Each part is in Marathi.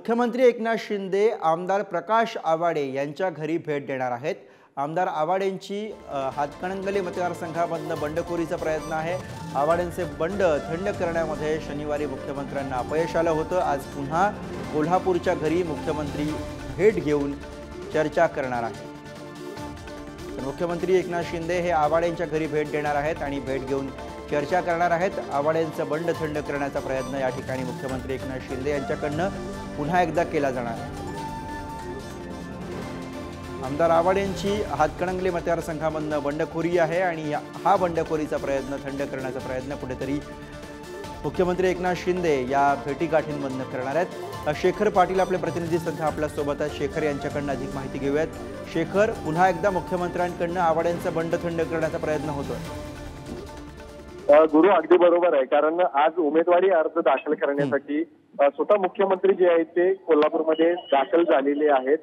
मुख्यमंत्री एकनाथ शिंदे आमदार प्रकाश आवाडे यांच्या घरी भेट देणार आहेत। आमदार आवाडेंची हातकणंगले मतदारसंघामधून बंडखोरीचा प्रयत्न आहे। आवाडेंचे बंड थंड करण्यामध्ये शनिवारी मुख्यमंत्र्यांना अपयश आलं होतं। आज पुन्हा कोल्हापूरच्या घरी मुख्यमंत्री भेट घेऊन चर्चा करणार आहेत। मुख्यमंत्री एकनाथ शिंदे हे आवाडेंच्या घरी भेट देणार आहेत आणि भेट घेऊन चर्चा करणार आहेत। आवाडेंचं बंड थंड करण्याचा प्रयत्न या ठिकाणी मुख्यमंत्री एकनाथ शिंदे यांच्याकडून पुन्हा एकदा केला जाणार आहे। आमदार आवाडेंची हातकणंगले मतदारसंघामधून बंडखोरी आहे आणि हा बंडखोरीचा प्रयत्न थंड करण्याचा प्रयत्न कुठेतरी मुख्यमंत्री एकनाथ शिंदे या भेटीगाठींमधून करणार आहेत। शेखर पाटील आपले प्रतिनिधी सध्या आपल्या सोबत आहेत। शेखर यांच्याकडून अधिक माहिती घेऊयात। शेखर, पुन्हा एकदा मुख्यमंत्र्यांकडून आवाडेंचा बंड थंड करण्याचा प्रयत्न होतोय। गुरु अगदी बरोबर आहे, कारण आज उमेदवारी अर्ज दाखल करण्यासाठी स्वतः मुख्यमंत्री जे आहेत ते कोल्हापूरमध्ये दाखल झालेले आहेत।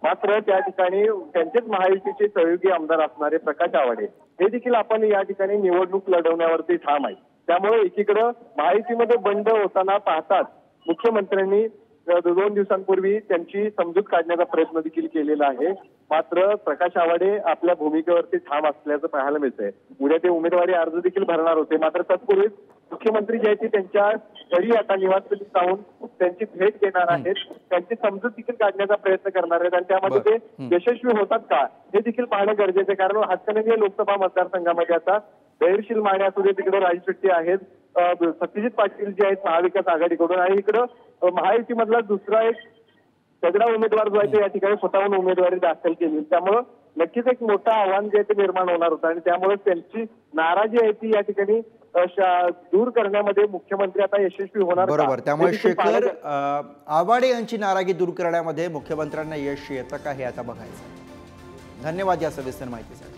मात्र त्या ठिकाणी त्यांचेच महायुतीचे सहयोगी आमदार असणारे प्रकाश आवाडे हे देखील आपण या ठिकाणी निवडणूक लढवण्यावरती ठाम आहे। त्यामुळे एकीकडे महायुतीमध्ये बंड होताना पाहतात मुख्यमंत्र्यांनी 2 दिवसांपूर्वी त्यांची समजूत काढण्याचा प्रयत्न देखील केलेला आहे। मात्र प्रकाश आवाडे आपल्या भूमिकेवरती ठाम असल्याचं पाहायला मिळतंय। उद्या ते उमेदवारी अर्ज देखील भरणार होते, मात्र तत्पूर्वीच मुख्यमंत्री जे आहेत त्यांच्या घरी आता निवासस्थानी जाऊन त्यांची भेट घेणार आहेत, त्यांची समजूत देखील काढण्याचा प्रयत्न करणार आहेत आणि त्यामध्ये ते यशस्वी होतात का हे देखील पाहणं गरजेचं आहे। कारण हातकणंगले लोकसभा मतदारसंघामध्ये आता धैर्यशील माने असू दे, तिकडे राजू शेट्टी आहेत, सत्यजित पाटील जे आहेत महाविकास आघाडीकडून, आणि इकडं महायुतीमधला दुसरा एक तगडा उमेदवार जो आहे ते या ठिकाणी स्वतःहून उमेदवारी दाखल केली। त्यामुळे नक्कीच एक मोठं आव्हान जे आहे ते निर्माण होणार होतं आणि त्यामुळे त्यांची नाराजी आहे ती या ठिकाणी दूर करण्यामध्ये मुख्यमंत्री आता यशस्वी होणार। बरोबर, त्यामुळे शेखर आवाडे यांची नाराजी दूर करण्यामध्ये मुख्यमंत्र्यांना यश येतं का हे आता बघायचं। धन्यवाद या सविस्तर माहितीसाठी।